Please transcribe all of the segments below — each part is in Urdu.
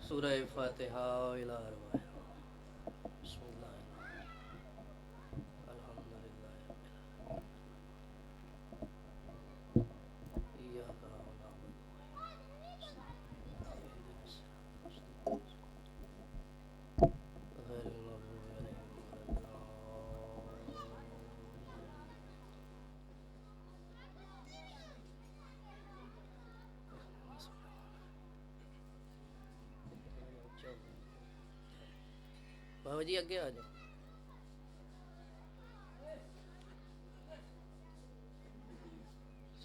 سورہ فاتحہ الی ارواح بسم اللہ الحمدللہ ایاک نعبد غیر المغضوب علیہم ولا الضالین۔ بابا جی آگے آ جاؤ۔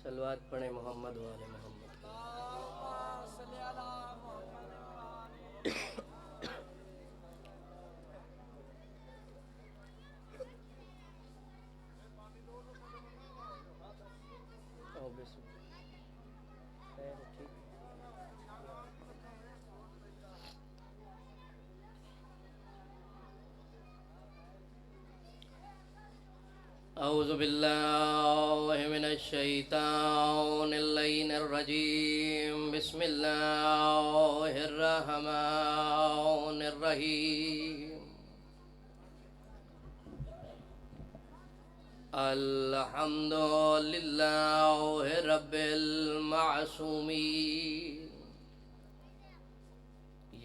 صلوات پڑھیں محمد والے محمد کا۔ او بسم خیر ٹھیک۔ اعوذ باللہ من الشیطان اللعین الرجیم بسم اللہ الرحمن الرحیم الحمد للہ رب المعصومین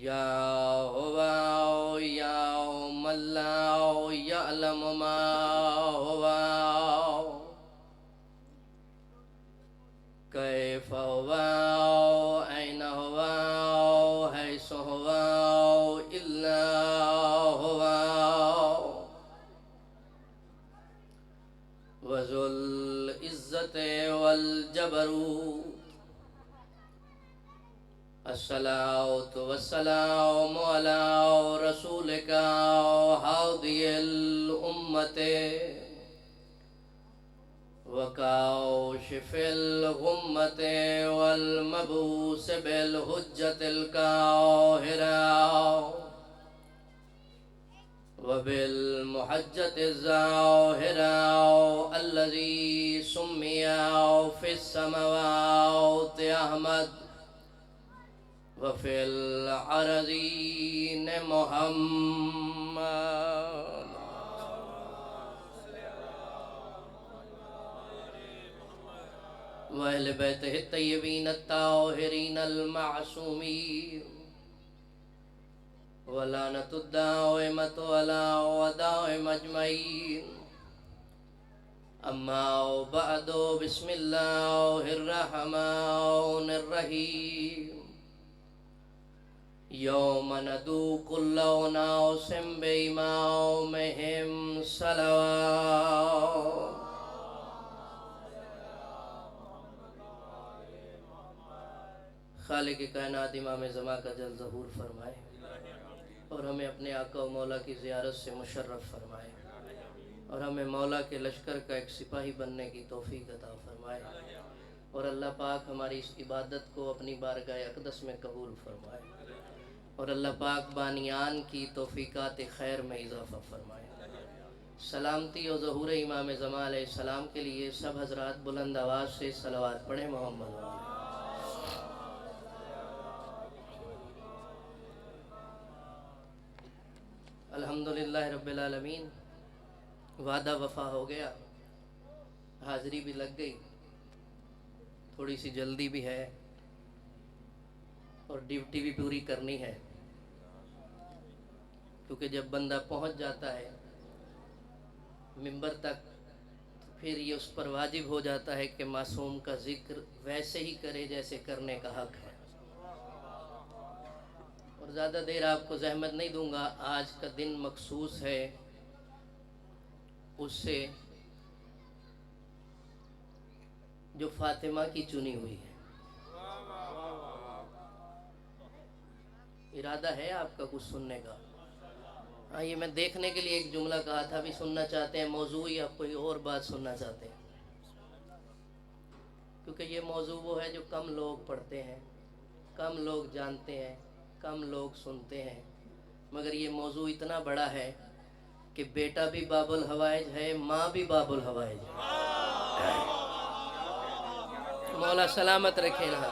یا ہوا یا من لا یعلم ما ہوا کیف ہوا این ہوا حیث ہوا الا ہوا وذو العزت والجبروت الصلاة والسلام على رسولك هادي الأمة وكاشف الغمة والمبعوث بالحجة القاهرة وبالمحجة الظاهرة الذي سمي في السماوات أحمد وفي الأرضين محمد وأهل بيته الطيبين الطاهرين المعصومين ولعنة الدائمة على أعدائهم أجمعين أما بعد بسم الله الرحمن الرحيم یوم ندعو کل اناس بإمامہم صلوات۔ خالق کائنات امام زمان کا جل ظہور فرمائے اور ہمیں اپنے آقا و مولا کی زیارت سے مشرف فرمائے اور ہمیں مولا کے لشکر کا ایک سپاہی بننے کی توفیق عطا فرمائے اور اللہ پاک ہماری اس عبادت کو اپنی بارگاہ اقدس میں قبول فرمائے اور اللہ پاک بانیان کی توفیقات خیر میں اضافہ فرمائے۔ سلامتی و ظہور امام زمان علیہ السلام کے لیے سب حضرات بلند آواز سے صلوات پڑھیں محمد والے۔ الحمدللہ رب العالمین، وعدہ وفا ہو گیا، حاضری بھی لگ گئی، تھوڑی سی جلدی بھی ہے اور ڈیوٹی بھی پوری کرنی ہے، کیونکہ جب بندہ پہنچ جاتا ہے منبر تک پھر یہ اس پر واجب ہو جاتا ہے کہ معصوم کا ذکر ویسے ہی کرے جیسے کرنے کا حق ہے۔ اور زیادہ دیر آپ کو زحمت نہیں دوں گا، آج کا دن مخصوص ہے اس سے جو فاطمہ کی چنی ہوئی ہے۔ ارادہ ہے آپ کا کچھ سننے کا؟ ہاں، یہ میں دیکھنے کے لیے ایک جملہ کہا تھا، بھی سننا چاہتے ہیں موضوع یا کوئی اور بات سننا چاہتے ہیں؟ کیونکہ یہ موضوع وہ ہے جو کم لوگ پڑھتے ہیں، کم لوگ جانتے ہیں، کم لوگ سنتے ہیں، مگر یہ موضوع اتنا بڑا ہے کہ بیٹا بھی باب الحوائج ہے، ماں بھی باب الحوائج ہے۔ مولا سلامت رکھے نا.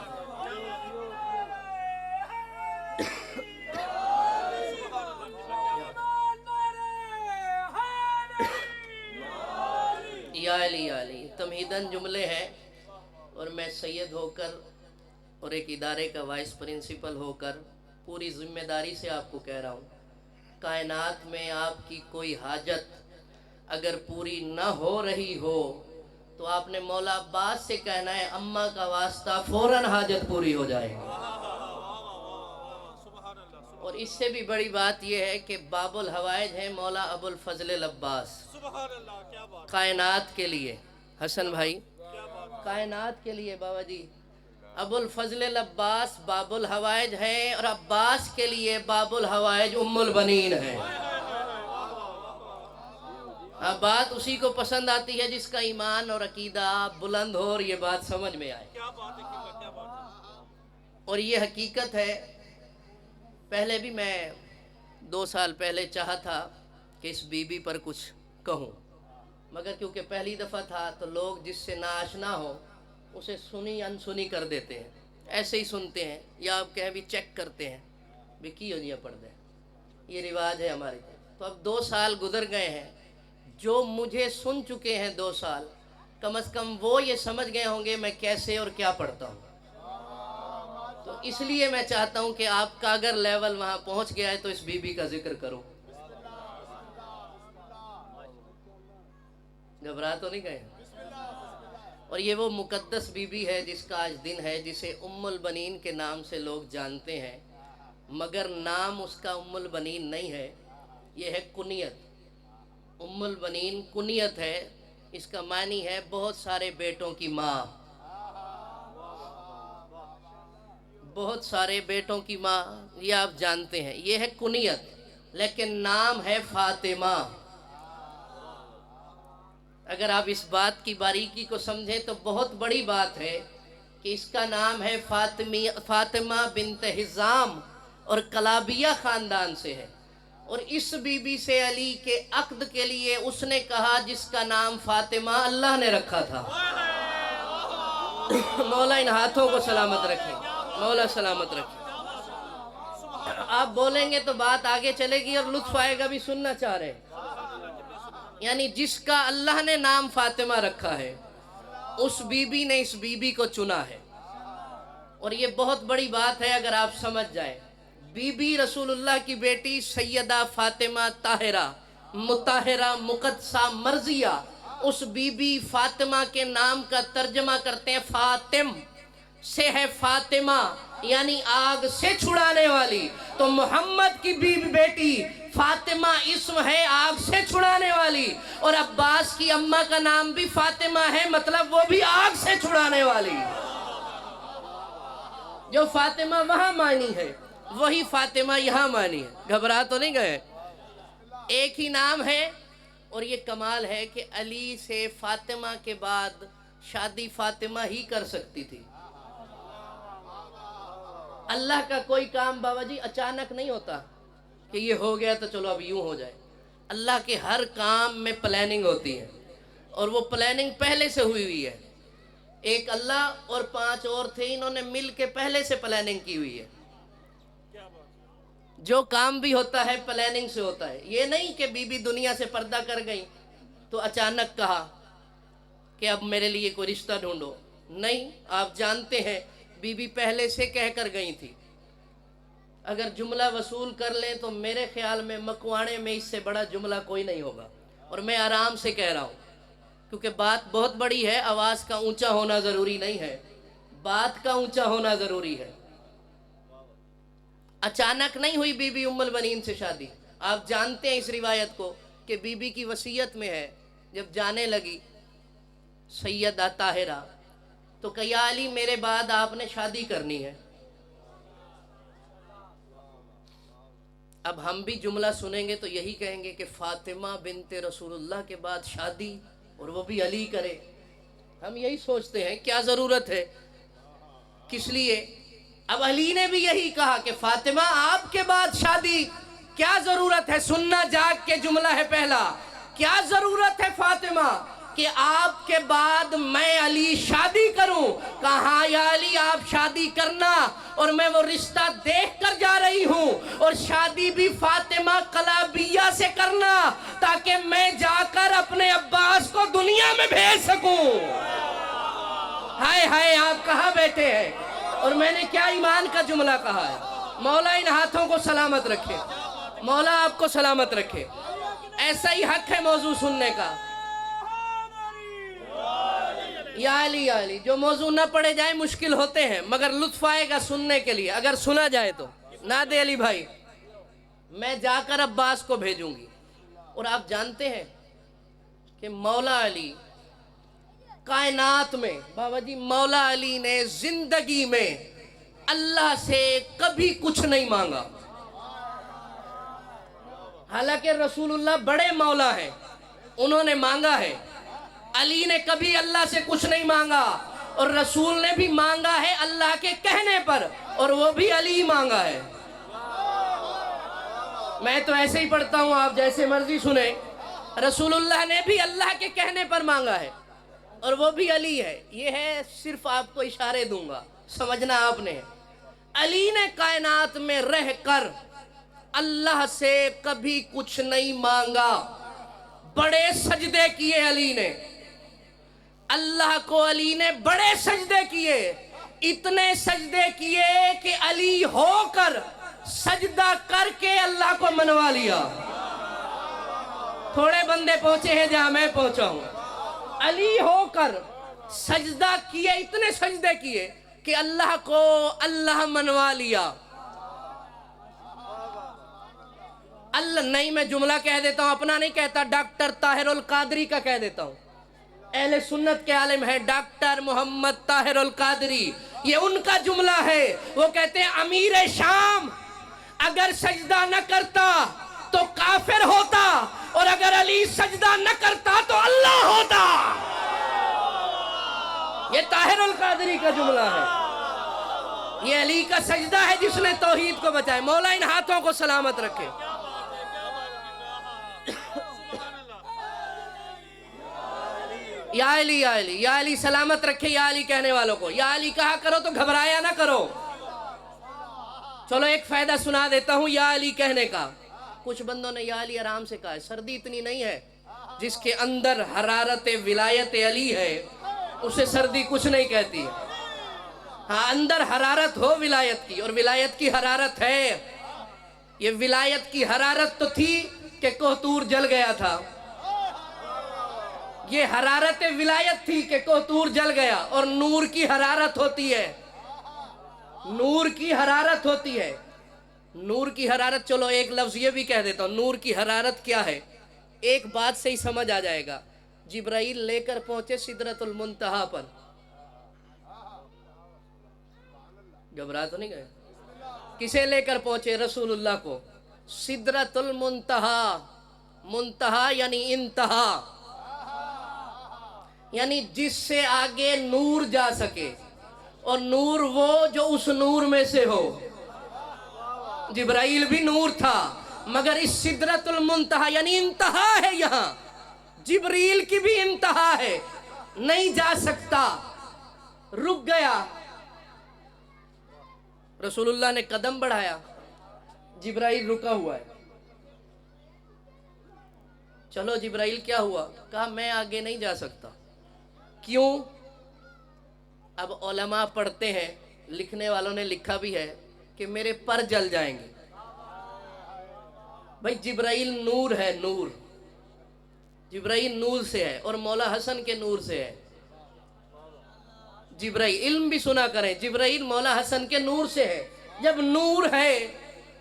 یا علی یا علی تمہیدن جملے ہیں، اور میں سید ہو کر اور ایک ادارے کا وائس پرنسپل ہو کر پوری ذمہ داری سے آپ کو کہہ رہا ہوں، کائنات میں آپ کی کوئی حاجت اگر پوری نہ ہو رہی ہو تو آپ نے مولا عباس سے کہنا ہے اماں کا واسطہ فوراً حاجت پوری ہو جائے. اور اس سے بھی بڑی بات یہ ہے کہ باب الحوائج ہے مولا ابو الفضل العباس کائنات کے لیے. حسن بھائی کائنات کے لیے بابا جی ابو الفضل العباس باب الحوائج ہے، اور عباس کے لیے باب الحوائج ام البنین ہے. اب بات اسی کو پسند آتی ہے جس کا ایمان اور عقیدہ بلند ہو اور یہ بات سمجھ میں آئے. اور یہ حقیقت ہے. پہلے بھی میں 2 سال پہلے چاہا تھا کہ اس بی بی پر کچھ کہوں، مگر کیونکہ پہلی دفعہ تھا تو لوگ جس سے ناآشنا ہو اسے سنی انسنی کر دیتے ہیں، ایسے ہی سنتے ہیں یا آپ کہیں بھی چیک کرتے ہیں بھی کی ہو جیا پڑھ دیں. یہ رواج ہے ہمارے. تو اب 2 سال گزر گئے ہیں، جو مجھے سن چکے ہیں 2 سال کم از کم وہ یہ سمجھ گئے ہوں گے میں کیسے اور کیا پڑھتا ہوں. تو اس لیے میں چاہتا ہوں کہ آپ کا اگر لیول وہاں پہنچ گیا ہے تو اس بی بی کا ذکر کرو. گھبرا تو نہیں گئے؟ اور یہ وہ مقدس بی بی ہے جس کا آج دن ہے، جسے ام البنین کے نام سے لوگ جانتے ہیں، مگر نام اس کا ام البنین نہیں ہے، یہ ہے کنیت. ام البنین کنیت ہے، اس کا معنی ہے بہت سارے بیٹوں کی ماں. بہت سارے بیٹوں کی ماں یہ آپ جانتے ہیں، یہ ہے کنیت. لیکن نام ہے فاطمہ. اگر آپ اس بات کی باریکی کو سمجھیں تو بہت بڑی بات ہے کہ اس کا نام ہے فاطمہ بنت حزام اور کلابیہ خاندان سے ہے. اور اس بی بی سے علی کے عقد کے لیے اس نے کہا جس کا نام فاطمہ اللہ نے رکھا تھا. مولا ان ہاتھوں کو سلامت رکھے، مولا سلامت رکھے. آپ بولیں گے تو بات آگے چلے گی اور لطف آئے گا بھی سننا چاہ رہے ہیں. یعنی جس کا اللہ نے نام فاطمہ رکھا ہے اس بی بی نے اس بی بی کو چنا ہے. اور یہ بہت بڑی بات ہے اگر آپ سمجھ جائیں. بی بی رسول اللہ کی بیٹی سیدہ فاطمہ طاہرہ مطہرہ مقدسہ مرضیہ، اس بی بی فاطمہ کے نام کا ترجمہ کرتے ہیں فاطم سے ہے فاطمہ یعنی آگ سے چھڑانے والی. تو محمد کی بیٹی فاطمہ اسم ہے آگ سے چھڑانے والی، اور عباس کی اماں کا نام بھی فاطمہ ہے، مطلب وہ بھی آگ سے چھڑانے والی. جو فاطمہ وہاں مانی ہے وہی فاطمہ یہاں مانی ہے. گھبرا تو نہیں گئے؟ ایک ہی نام ہے. اور یہ کمال ہے کہ علی سے فاطمہ کے بعد شادی فاطمہ ہی کر سکتی تھی. اللہ کا کوئی کام بابا جی اچانک نہیں ہوتا کہ یہ ہو گیا تو چلو اب یوں ہو جائے. اللہ کے ہر کام میں پلاننگ ہوتی ہے، اور وہ پلاننگ پہلے سے ہوئی ہوئی ہے. ایک اللہ اور 5 اور تھے، انہوں نے مل کے پہلے سے پلاننگ کی ہوئی ہے. جو کام بھی ہوتا ہے پلاننگ سے ہوتا ہے. یہ نہیں کہ بی بی دنیا سے پردہ کر گئی تو اچانک کہا کہ اب میرے لیے کوئی رشتہ ڈھونڈو. نہیں، آپ جانتے ہیں بی بی پہلے سے کہہ کر گئی تھی. اگر جملہ وصول کر لیں تو میرے خیال میں مکوانے میں اس سے بڑا جملہ کوئی نہیں ہوگا. اور میں آرام سے کہہ رہا ہوں کیونکہ بات بہت بڑی ہے. آواز کا اونچا ہونا ضروری نہیں ہے، بات کا اونچا ہونا ضروری ہے. اچانک نہیں ہوئی بی بی ام البنین سے شادی. آپ جانتے ہیں اس روایت کو کہ بی بی کی وصیت میں ہے جب جانے لگی سیدہ طاہرہ تو کہ یا علی میرے بعد آپ نے شادی کرنی ہے. اب ہم بھی جملہ سنیں گے تو یہی کہیں گے کہ فاطمہ بنت رسول اللہ کے بعد شادی اور وہ بھی علی کرے. ہم یہی سوچتے ہیں کیا ضرورت ہے، کس لیے. اب علی نے بھی یہی کہا کہ فاطمہ آپ کے بعد شادی کیا ضرورت ہے. سننا جاگ کے جملہ ہے پہلا. کیا ضرورت ہے فاطمہ کہ آپ کے بعد میں علی شادی کروں؟ کہا یا علی آپ شادی کرنا، اور میں وہ رشتہ دیکھ کر جا رہی ہوں، اور شادی بھی فاطمہ کلابیہ سے کرنا تاکہ میں جا کر اپنے عباس کو دنیا میں بھیج سکوں۔ ہائے ہائے آپ کہاں بیٹھے ہیں؟ اور میں نے کیا ایمان کا جملہ کہا ہے۔ مولا ان ہاتھوں کو سلامت رکھے، مولا آپ کو سلامت رکھے۔ ایسا ہی حق ہے موضوع سننے کا۔ یا علی یا علی، جو موضوع نہ پڑھے جائے مشکل ہوتے ہیں، مگر لطف آئے گا سننے کے لیے اگر سنا جائے تو۔ ناد علی بھائی، میں جا کر عباس کو بھیجوں گی، اور آپ جانتے ہیں کہ مولا علی کائنات میں، بابا جی مولا علی نے زندگی میں اللہ سے کبھی کچھ نہیں مانگا، حالانکہ رسول اللہ بڑے مولا ہیں، انہوں نے مانگا ہے۔ علی نے کبھی اللہ سے کچھ نہیں مانگا، اور رسول نے بھی مانگا ہے اللہ کے کہنے پر، اور وہ بھی علی مانگا ہے۔ میں تو ایسے ہی پڑھتا ہوں، آپ جیسے مرضی سنیں۔ رسول اللہ نے بھی اللہ کے کہنے پر مانگا ہے، اور وہ بھی علی ہے۔ یہ ہے، صرف آپ کو اشارے دوں گا، سمجھنا آپ نے۔ علی نے کائنات میں رہ کر اللہ سے کبھی کچھ نہیں مانگا، بڑے سجدے کیے علی نے اللہ کو، علی نے بڑے سجدے کیے، اتنے سجدے کیے کہ علی ہو کر سجدہ کر کے اللہ کو منوا لیا۔ تھوڑے بندے پہنچے ہیں جہاں میں پہنچا ہوں۔ علی ہو کر سجدہ کیے، اتنے سجدے کیے کہ اللہ کو اللہ منوا لیا۔ اللہ نہیں، میں جملہ کہہ دیتا ہوں، اپنا نہیں کہتا، ڈاکٹر طاہر القادری کا کہہ دیتا ہوں۔ اہل سنت کے عالم ہے ڈاکٹر محمد طاہر القادری، یہ ان کا جملہ ہے۔ وہ کہتے ہیں امیر شام اگر سجدہ نہ کرتا تو کافر ہوتا، اور اگر علی سجدہ نہ کرتا تو اللہ ہوتا۔ یہ طاہر القادری کا جملہ ہے، یہ علی کا سجدہ ہے جس نے توحید کو بچائے۔ مولا ان ہاتھوں کو سلامت رکھے۔ یا علی یا علی یا علی، سلامت رکھے یا علی کہنے والوں کو۔ یا علی کہا کرو تو گھبرایا نہ کرو۔ چلو ایک فائدہ سنا دیتا ہوں یا علی کہنے کا۔ کچھ بندوں نے یا علی آرام سے کہا ہے، سردی اتنی نہیں ہے، جس کے اندر حرارت ولایت علی ہے اسے سردی کچھ نہیں کہتی۔ ہاں، اندر حرارت ہو ولایت کی، اور ولایت کی حرارت ہے۔ یہ ولایت کی حرارت تو تھی کہ کوہتور جل گیا تھا، یہ حرارت ولایت تھی کہ کوہتور جل گیا۔ اور نور کی حرارت ہوتی ہے، نور کی حرارت ہوتی ہے، نور کی حرارت۔ چلو ایک لفظ یہ بھی کہہ دیتا ہوں، نور کی حرارت کیا ہے، ایک بات سے ہی سمجھ آ جائے گا۔ جبرائیل لے کر پہنچے سدرۃ المنتہا پر، گھبرا تو نہیں گئے؟ کسے لے کر پہنچے؟ رسول اللہ کو۔ سدرۃ المنتہا، منتہا یعنی انتہا، یعنی جس سے آگے نور جا سکے، اور نور وہ جو اس نور میں سے ہو۔ جبرائیل بھی نور تھا، مگر اس سدرۃ المنتہا یعنی انتہا ہے، یہاں جبریل کی بھی انتہا ہے، نہیں جا سکتا، رک گیا۔ رسول اللہ نے قدم بڑھایا، جبرائیل رکا ہوا ہے۔ چلو جبرائیل کیا ہوا؟ کہا میں آگے نہیں جا سکتا۔ کیوں؟ اب علماء پڑھتے ہیں، لکھنے والوں نے لکھا بھی ہے کہ میرے پر جل جائیں گے۔ بھائی جبرائیل نور ہے، نور، جبرائیل نور سے ہے، اور مولا حسن کے نور سے ہے۔ جبرائیل، علم بھی سنا کریں، جبرائیل مولا حسن کے نور سے ہے۔ جب نور ہے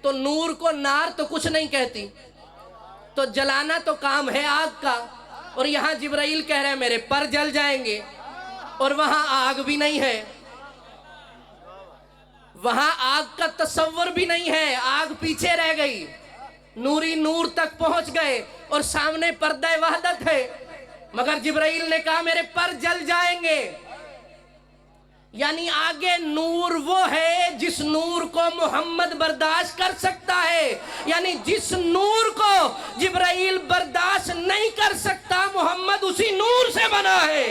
تو نور کو نار تو کچھ نہیں کہتی، تو جلانا تو کام ہے آگ کا، اور یہاں جبرائیل کہہ رہے ہیں میرے پر جل جائیں گے، اور وہاں آگ بھی نہیں ہے، وہاں آگ کا تصور بھی نہیں ہے، آگ پیچھے رہ گئی، نوری نور تک پہنچ گئے، اور سامنے پردہ وحدت ہے، مگر جبرائیل نے کہا میرے پر جل جائیں گے۔ یعنی آگے نور وہ ہے جس نور کو محمد برداشت کر سکتا ہے، یعنی جس نور کو جبرائیل برداشت نہیں کر سکتا محمد اسی نور سے بنا ہے۔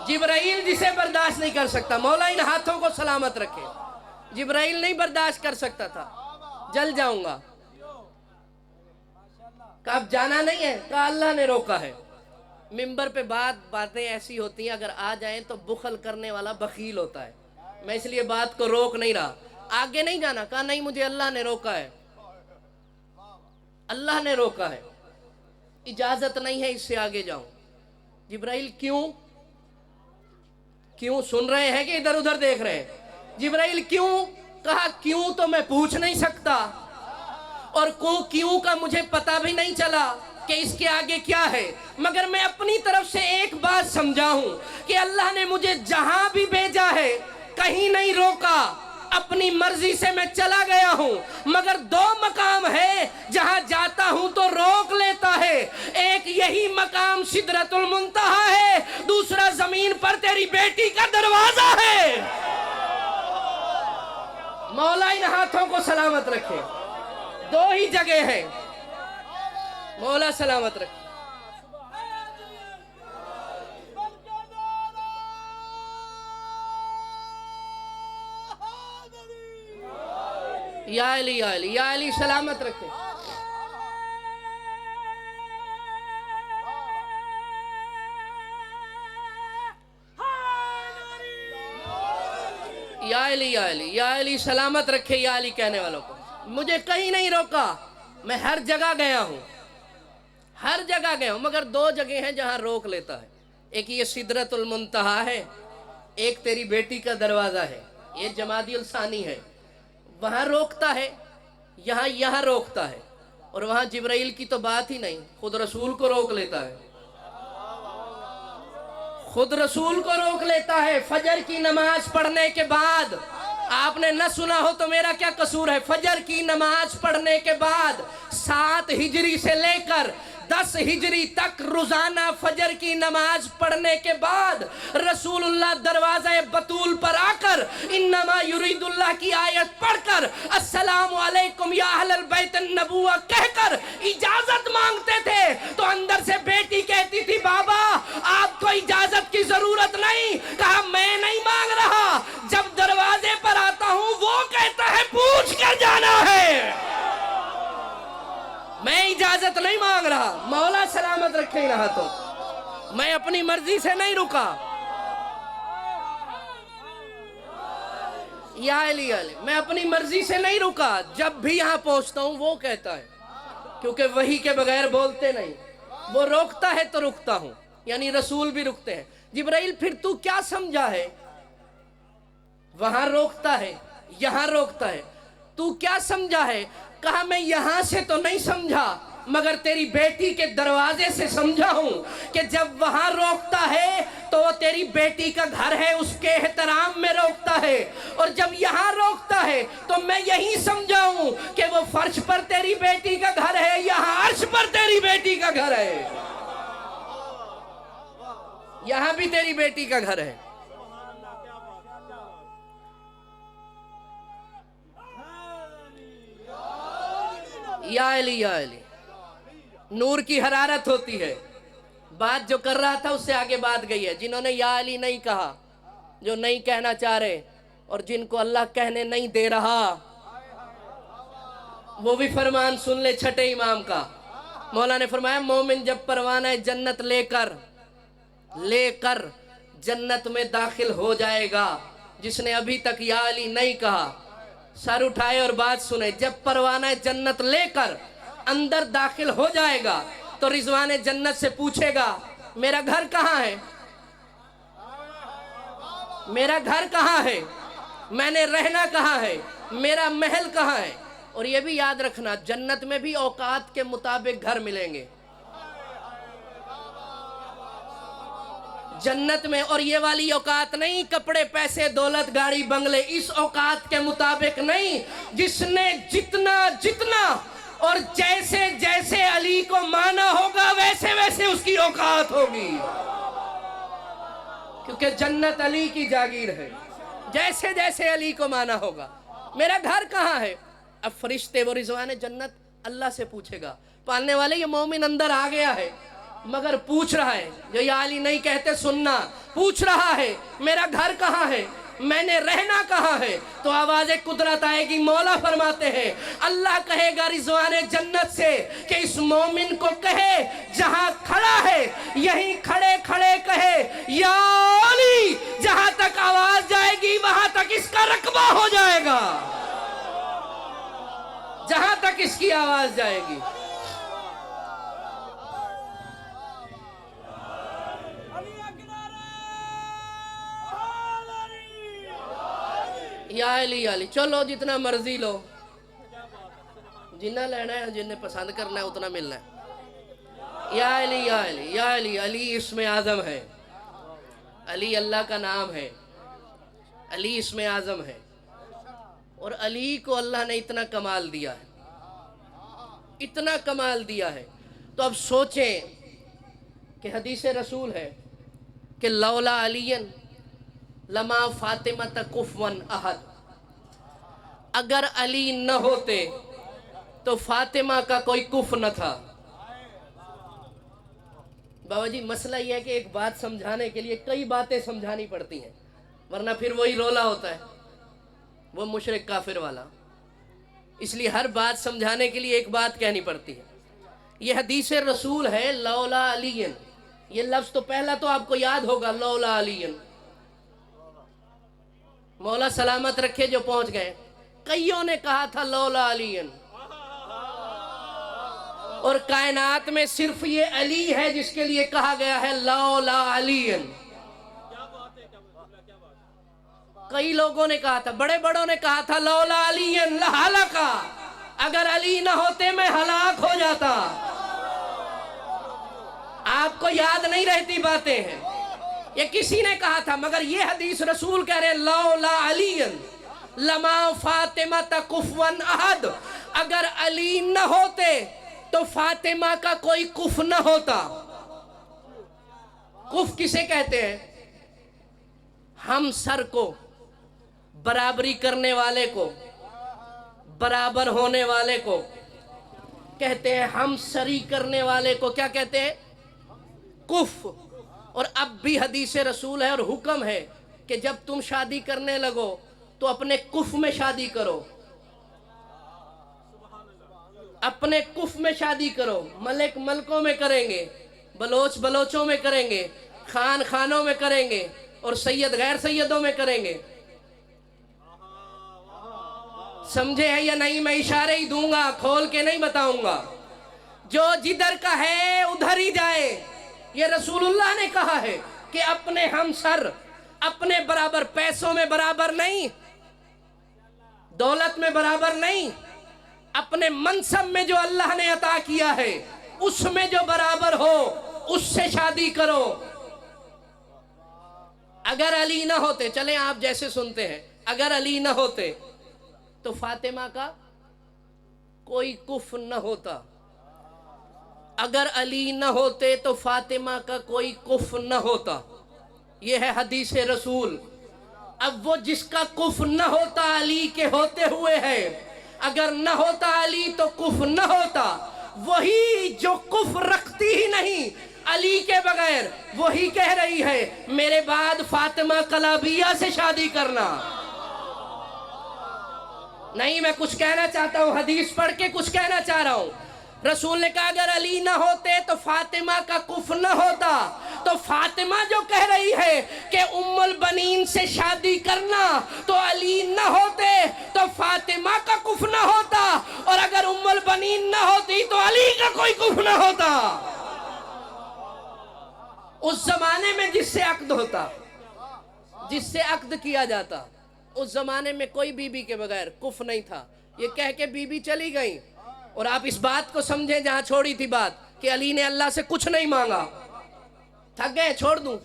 جبرائیل جسے برداشت نہیں کر سکتا، مولا ان ہاتھوں کو سلامت رکھے، جبرائیل نہیں برداشت کر سکتا تھا، جل جاؤں گا، کہا اب جانا نہیں ہے، کہا اللہ نے روکا ہے۔ ممبر پہ باتیں ایسی ہوتی ہیں، اگر آ جائیں تو بخل کرنے والا بخیل ہوتا ہے، میں اس لیے بات کو روک نہیں رہا۔ آگے نہیں جانا، کہا نہیں مجھے اللہ نے روکا ہے، اللہ نے روکا ہے، اجازت نہیں ہے اس سے آگے جاؤں۔ جبرائیل کیوں سن رہے ہیں کہ ادھر ادھر دیکھ رہے ہیں؟ جبرائیل کیوں؟ کہا کیوں تو میں پوچھ نہیں سکتا، اور کیوں کا مجھے پتا بھی نہیں چلا کہ اس کے آگے کیا ہے، مگر میں اپنی طرف سے ایک بات سمجھا ہوں کہ اللہ نے مجھے جہاں بھی بھیجا ہے کہیں نہیں روکا، اپنی مرضی سے میں چلا گیا ہوں، مگر دو مقام ہے جہاں جاتا ہوں تو روک لیتا ہے، ایک یہی مقام سدرۃ المنتہا ہے، دوسرا زمین پر تیری بیٹی کا دروازہ ہے۔ مولا ان ہاتھوں کو سلامت رکھے، دو ہی جگہ ہے، مولا سلامت رکھے۔ یا علی یا علی یا علی سلامت رکھے۔ یا علی یا علی یا علی سلامت رکھے، یا علی کہنے والوں کو۔ مجھے کہیں نہیں روکا، میں ہر جگہ گیا ہوں، ہر جگہ گیا ہوں، مگر دو جگہ ہیں جہاں روک لیتا ہے، ایک یہ سدرۃ المنتہا ہے، ایک تیری بیٹی کا دروازہ ہے، یہ جمادی الثانی ہے، وہاں روکتا ہے، یہاں روکتا ہے، اور وہاں جبرائیل کی تو بات ہی نہیں، خود رسول کو روک لیتا ہے، خود رسول کو روک لیتا ہے۔ فجر کی نماز پڑھنے کے بعد، آپ نے نہ سنا ہو تو میرا کیا قصور ہے، فجر کی نماز پڑھنے کے بعد 7 ہجری سے لے کر 10 ہجری تک روزانہ فجر کی نماز پڑھنے کے بعد رسول اللہ دروازہ بطول پر آ کر انما یرید اللہ کی آیت پڑھ کر السلام علیکم یا اہل البیت النبوہ کہہ کر اجازت مانگتے تھے، تو اندر سے بیٹی کہتی تھی بابا آپ کو اجازت کی ضرورت نہیں، کہا میں نہیں مانگ رہا، جب دروازے پر آتا ہوں وہ کہتا ہے پوچھ کر جانا ہے، میں اجازت نہیں مانگ رہا۔ مولا سلامت رکھے ان ہاتھوں، میں اپنی مرضی سے نہیں رکا۔ یا علی میں اپنی مرضی سے نہیں رکا، جب بھی یہاں پہنچتا ہوں وہ کہتا ہے، کیونکہ وحی کے بغیر بولتے نہیں، وہ روکتا ہے تو رکتا ہوں، یعنی رسول بھی رکتے ہیں۔ جبرائیل پھر تو کیا سمجھا ہے، وہاں روکتا ہے یہاں روکتا ہے، تو کیا سمجھا ہے؟ کہا میں یہاں سے تو نہیں سمجھا، مگر تیری بیٹی کے دروازے سے سمجھا ہوں کہ جب وہاں روکتا ہے تو وہ تیری بیٹی کا گھر ہے، اس کے احترام میں روکتا ہے، اور جب یہاں روکتا ہے تو میں یہی سمجھا ہوں کہ وہ فرش پر تیری بیٹی کا گھر ہے، یہاں عرش پر تیری بیٹی کا گھر ہے، یہاں بھی تیری بیٹی کا گھر ہے۔ یا علی نور کی حرارت ہوتی ہے، بات جو کر رہا تھا اس سے آگے بات گئی ہے۔ جنہوں نے یا علی نہیں کہا، جو نہیں کہنا چاہ رہے، اور جن کو اللہ کہنے نہیں دے رہا، وہ بھی فرمان سن لے چھٹے امام کا۔ مولا نے فرمایا مومن جب پروانہ جنت لے کر جنت میں داخل ہو جائے گا، جس نے ابھی تک یا علی نہیں کہا سر اٹھائے اور بات سنے، جب پروانہ جنت لے کر اندر داخل ہو جائے گا تو رضوان جنت سے پوچھے گا میرا گھر کہاں ہے، میرا گھر کہاں ہے، میں نے رہنا کہاں ہے، میرا محل کہاں ہے۔ اور یہ بھی یاد رکھنا جنت میں بھی اوقات کے مطابق گھر ملیں گے جنت میں، اور یہ والی اوقات نہیں کپڑے پیسے دولت گاڑی بنگلے، اس اوقات کے مطابق نہیں، جس نے جتنا اور جیسے جیسے علی کو مانا ہوگا ویسے ویسے اس کی اوقات ہوگی۔ کیونکہ جنت علی کی جاگیر ہے. جیسے جیسے علی کو مانا ہوگا. میرا گھر کہاں ہے؟ اب فرشتے وہ رضوان جنت اللہ سے پوچھے گا پالنے والے یہ مومن اندر آ گیا ہے مگر پوچھ رہا ہے جو یا علی نہیں کہتے سننا پوچھ رہا ہے میرا گھر کہاں ہے میں نے رہنا کہاں ہے تو آواز قدرت آئے گی. مولا فرماتے ہیں اللہ کہے گا رضوان جنت سے کہ اس مومن کو کہے جہاں کھڑا ہے یہیں کھڑے کھڑے کہے یا علی. جہاں تک آواز جائے گی وہاں تک اس کا رقبہ ہو جائے گا. جہاں تک اس کی آواز جائے گی. یا علی یا علی چلو جتنا مرضی لو جنہ لینا ہے جنہیں پسند کرنا ہے اتنا ملنا ہے. یا علی یا علی یا علی علی اسم اعظم ہے. علی اللہ کا نام ہے. علی اسم اعظم ہے. اور علی کو اللہ نے اتنا کمال دیا ہے اتنا کمال دیا ہے. تو اب سوچیں کہ حدیث رسول ہے کہ لولا علی لما فاطمہ کفواً احد. اگر علی نہ ہوتے تو فاطمہ کا کوئی کف نہ تھا. بابا جی مسئلہ یہ ہے کہ ایک بات سمجھانے کے لیے کئی باتیں سمجھانی پڑتی ہیں ورنہ پھر وہی رولا ہوتا ہے وہ مشرک کافر والا. اس لیے ہر بات سمجھانے کے لیے ایک بات کہنی پڑتی ہے. یہ حدیث رسول ہے لولا علی. یہ لفظ تو پہلا تو آپ کو یاد ہوگا لولا علی. مولا سلامت رکھے جو پہنچ گئے. کئیوں نے کہا تھا لولا علی اور کائنات میں صرف یہ علی ہے جس کے لیے کہا گیا ہے لولا علی. کئی لوگوں نے کہا تھا بڑے بڑوں نے کہا تھا لولا علی لہلکا. اگر علی نہ ہوتے میں ہلاک ہو جاتا. آپ کو یاد نہیں رہتی باتیں ہیں یہ کسی نے کہا تھا مگر یہ حدیث رسول کہہ رہے لولا علی لما فاطمہ کفواً احد. اگر علی نہ ہوتے تو فاطمہ کا کوئی کف نہ ہوتا. کف کسے کہتے ہیں؟ ہم سر کو برابری کرنے والے کو برابر ہونے والے کو کہتے ہیں. ہم سری کرنے والے کو کیا کہتے ہیں؟ کف. اور اب بھی حدیث رسول ہے اور حکم ہے کہ جب تم شادی کرنے لگو تو اپنے کف میں شادی کرو. اپنے کف میں شادی کرو. ملک ملکوں میں کریں گے بلوچ بلوچوں میں کریں گے خان خانوں میں کریں گے اور سید غیر سیدوں میں کریں گے. سمجھے ہیں یا نہیں؟ میں اشارے ہی دوں گا کھول کے نہیں بتاؤں گا. جو جدھر کا ہے ادھر ہی جائے. یہ رسول اللہ نے کہا ہے کہ اپنے ہم سر اپنے برابر پیسوں میں برابر نہیں دولت میں برابر نہیں اپنے منصب میں جو اللہ نے عطا کیا ہے اس میں جو برابر ہو اس سے شادی کرو. اگر علی نہ ہوتے چلیں آپ جیسے سنتے ہیں اگر علی نہ ہوتے تو فاطمہ کا کوئی کف نہ ہوتا. اگر علی نہ ہوتے تو فاطمہ کا کوئی کف نہ ہوتا. یہ ہے حدیث رسول. اب وہ جس کا کف نہ ہوتا علی کے ہوتے ہوئے ہے. اگر نہ ہوتا علی تو کف نہ ہوتا. وہی جو کف رکھتی ہی نہیں علی کے بغیر وہی کہہ رہی ہے میرے بعد فاطمہ کلابیہ سے شادی کرنا. نہیں میں کچھ کہنا چاہتا ہوں حدیث پڑھ کے کچھ کہنا چاہ رہا ہوں. رسول نے کہا اگر علی نہ ہوتے تو فاطمہ کا کف نہ ہوتا. تو فاطمہ جو کہہ رہی ہے کہ ام البنین سے شادی کرنا تو علی نہ ہوتے تو فاطمہ کا کف نہ ہوتا. اور اگر ام البنین نہ ہوتی تو علی کا کوئی کف نہ ہوتا. اس زمانے میں جس سے عقد ہوتا جس سے عقد کیا جاتا اس زمانے میں کوئی بی بی کے بغیر کف نہیں تھا. یہ کہہ کے بی بی چلی گئیں. اور آپ اس بات کو سمجھیں جہاں چھوڑی تھی بات کہ علی نے اللہ سے کچھ نہیں مانگا. تھک گئے چھوڑ دوں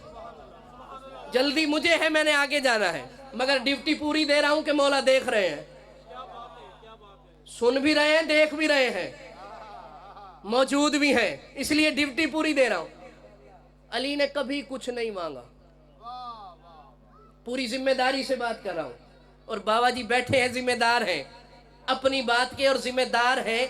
جلدی مجھے ہے میں نے آگے جانا ہے مگر ڈیوٹی پوری دے رہا ہوں کہ مولا دیکھ رہے ہیں سن بھی رہے ہیں دیکھ بھی رہے ہیں موجود بھی ہیں اس لیے ڈیوٹی پوری دے رہا ہوں. علی نے کبھی کچھ نہیں مانگا پوری ذمہ داری سے بات کر رہا ہوں. اور بابا جی بیٹھے ہیں، ذمہ دار ہیں اپنی بات کے اور ذمہ دار ہیں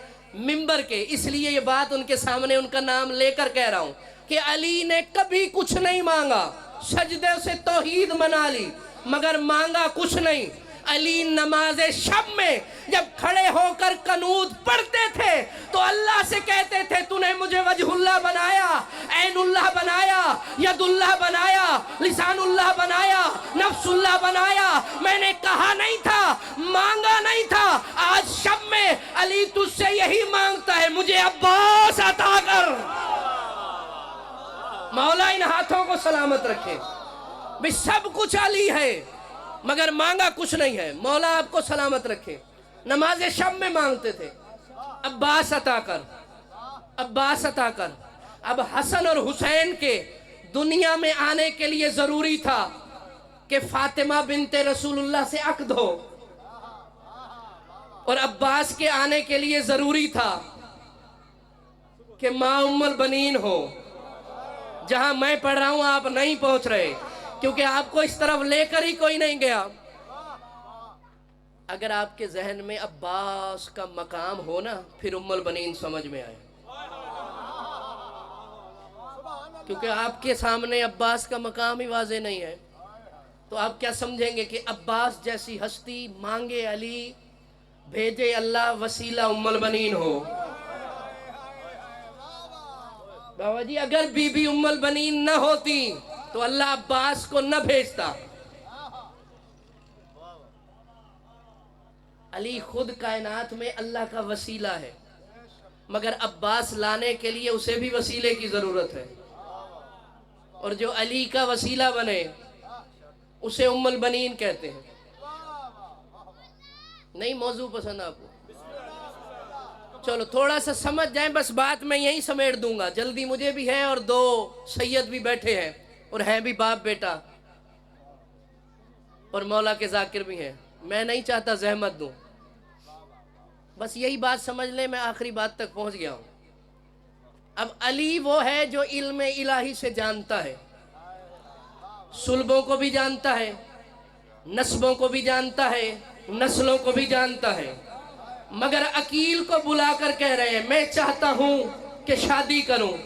منبر کے، اس لیے یہ بات ان کے سامنے ان کا نام لے کر کہہ رہا ہوں کہ علی نے کبھی کچھ نہیں مانگا، سجدے سے توحید منا لی مگر مانگا کچھ نہیں. علی نماز شب میں جب کھڑے ہو کر قنوت پڑھتے تھے تو اللہ سے کہتے تھے تو نے مجھے وجہ اللہ بنایا، عین اللہ بنایا، ید اللہ بنایا، لسان اللہ بنایا، نفس اللہ بنایا. میں نے کہا نہیں تھا، مانگا نہیں تھا. آج شب میں علی تجھ سے یہی مانگتا ہے، مجھے عباس عطا کر. مولا ان ہاتھوں کو سلامت رکھے. بھی سب کچھ علی ہے مگر مانگا کچھ نہیں ہے. مولا آپ کو سلامت رکھے. نماز شب میں مانگتے تھے عباس عطا کر، عباس عطا کر. اب حسن اور حسین کے دنیا میں آنے کے لیے ضروری تھا کہ فاطمہ بنت رسول اللہ سے عقد ہو، اور عباس کے آنے کے لیے ضروری تھا کہ ماں ام البنین ہو. جہاں میں پڑھ رہا ہوں آپ نہیں پہنچ رہے کیونکہ آپ کو اس طرف لے کر ہی کوئی نہیں گیا. اگر آپ کے ذہن میں عباس کا مقام ہو نا پھر ام البنین سمجھ میں آئے، کیونکہ آپ کے سامنے عباس کا مقام ہی واضح نہیں ہے. تو آپ کیا سمجھیں گے کہ عباس جیسی ہستی مانگے علی، بھیجے اللہ، وسیلہ ام البنین ہو. بابا جی اگر بی بی ام البنین نہ ہوتی تو اللہ عباس کو نہ بھیجتا. علی خود کائنات میں اللہ کا وسیلہ ہے مگر عباس لانے کے لیے اسے بھی وسیلے کی ضرورت ہے، اور جو علی کا وسیلہ بنے اسے ام البنین کہتے ہیں. نہیں موضوع پسند آپ کو؟ چلو تھوڑا سا سمجھ جائیں، بس بات میں یہی سمیٹ دوں گا. جلدی مجھے بھی ہے اور دو سید بھی بیٹھے ہیں اور ہیں بھی باپ بیٹا اور مولا کے ذاکر بھی ہیں. میں نہیں چاہتا زحمت دوں، بس یہی بات سمجھ لیں. میں آخری بات تک پہنچ گیا ہوں. اب علی وہ ہے جو علم الہی سے جانتا ہے، صلبوں کو بھی جانتا ہے، نسبوں کو بھی جانتا ہے، نسلوں کو بھی جانتا ہے، مگر عقیل کو بلا کر کہہ رہے ہیں میں چاہتا ہوں کہ شادی کروں.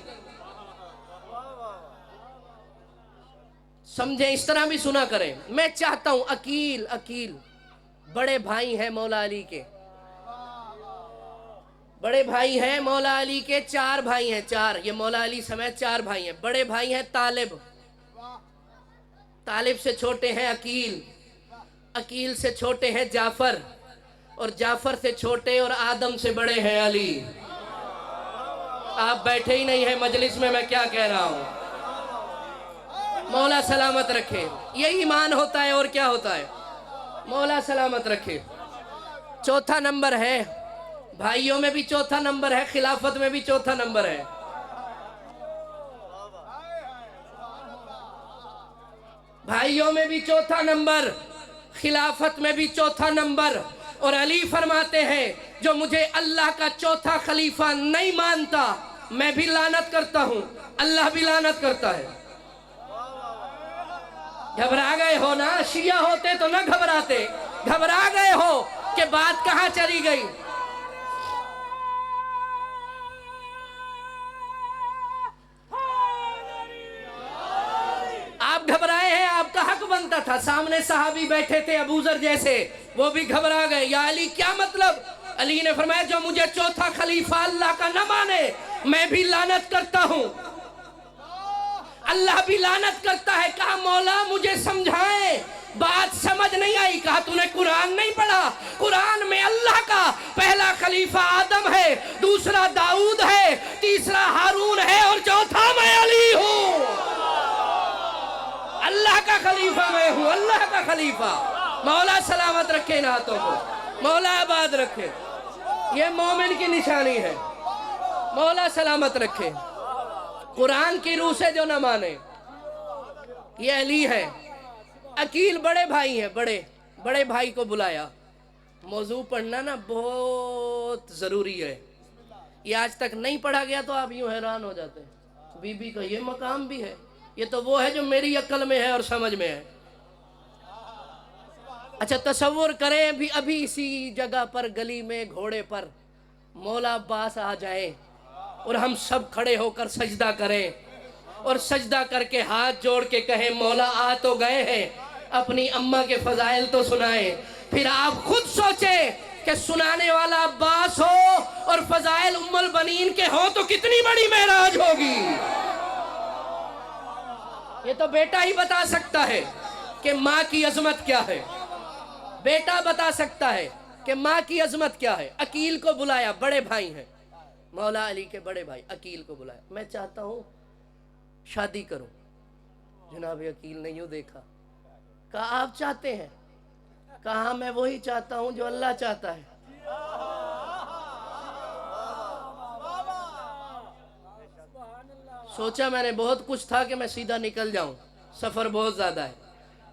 سمجھیں، اس طرح بھی سنا کریں. میں چاہتا ہوں، عقیل بڑے بھائی ہیں مولا علی کے، بڑے بھائی ہیں مولا علی کے. 4 بھائی ہیں، 4. یہ مولا علی سمیت 4 بھائی ہیں. بڑے بھائی ہیں طالب، طالب سے چھوٹے ہیں عقیل، عقیل سے چھوٹے ہیں جعفر، اور جعفر سے چھوٹے اور آدم سے بڑے ہیں علی. آپ بیٹھے ہی نہیں ہیں مجلس میں کیا کہہ رہا ہوں. مولا سلامت رکھے. یہ ایمان ہوتا ہے اور کیا ہوتا ہے. مولا سلامت رکھے. چوتھا نمبر ہے، بھائیوں میں بھی چوتھا نمبر ہے، خلافت میں بھی چوتھا نمبر ہے. بھائیوں میں بھی چوتھا نمبر، خلافت میں بھی چوتھا نمبر. اور علی فرماتے ہیں جو مجھے اللہ کا چوتھا خلیفہ نہیں مانتا میں بھی لعنت کرتا ہوں، اللہ بھی لعنت کرتا ہے. گھبرا گئے ہو نا؟ شیعہ ہوتے تو نہ گھبراتے. گھبرا گئے ہو کہ بات کہاں چلی گئی. آپ گھبرائے ہیں، آپ کا حق بنتا تھا. سامنے صحابی بیٹھے تھے ابو ذر جیسے، وہ بھی گھبرا گئے. یا علی کیا مطلب؟ علی نے فرمایا جو مجھے چوتھا خلیفہ اللہ کا نہ مانے میں بھی لعنت کرتا ہوں، اللہ بھی لعنت کرتا ہے. کہا مولا مجھے سمجھائیں، بات سمجھ نہیں آئی. کہا تو نے قرآن نہیں پڑھا؟ قرآن میں اللہ کا پہلا خلیفہ آدم ہے، دوسرا داؤد ہے، تیسرا ہارون ہے، اور چوتھا میں علی ہوں. اللہ کا خلیفہ میں ہوں، اللہ کا خلیفہ. مولا سلامت رکھے ان ہاتھوں کو، مولا آباد رکھے. یہ مومن کی نشانی ہے. مولا سلامت رکھے. قرآن کی روح سے جو نہ مانے یہ علی ہے. عقیل بڑے بھائی ہیں، بڑے بھائی کو بلایا. موضوع پڑھنا نا بہت ضروری ہے. یہ آج تک نہیں پڑھا گیا تو آپ یوں حیران ہو جاتے ہیں. بی بی کا یہ مقام بھی ہے. یہ تو وہ ہے جو میری عقل میں ہے اور سمجھ میں ہے. اچھا تصور کریں بھی ابھی اسی جگہ پر گلی میں گھوڑے پر مولا عباس آ جائیں اور ہم سب کھڑے ہو کر سجدہ کریں اور سجدہ کر کے ہاتھ جوڑ کے کہیں مولا آ تو گئے ہیں، اپنی اماں کے فضائل تو سنائیں۔ پھر آپ خود سوچیں کہ سنانے والا عباس ہو اور فضائل ام البنین کے ہوں تو کتنی بڑی معراج ہوگی۔ یہ تو بیٹا ہی بتا سکتا ہے کہ ماں کی عظمت کیا ہے، بیٹا بتا سکتا ہے کہ ماں کی عظمت کیا ہے۔ عقیل کو بلایا، بڑے بھائی ہیں، مولا علی کے بڑے بھائی، عقیل کو بلایا، میں چاہتا ہوں شادی کروں۔ جناب عقیل نے یوں دیکھا، کہا آپ چاہتے ہیں؟ کہا میں وہی چاہتا ہوں جو اللہ چاہتا ہے۔ سوچا میں نے بہت کچھ تھا کہ میں سیدھا نکل جاؤں، سفر بہت زیادہ ہے،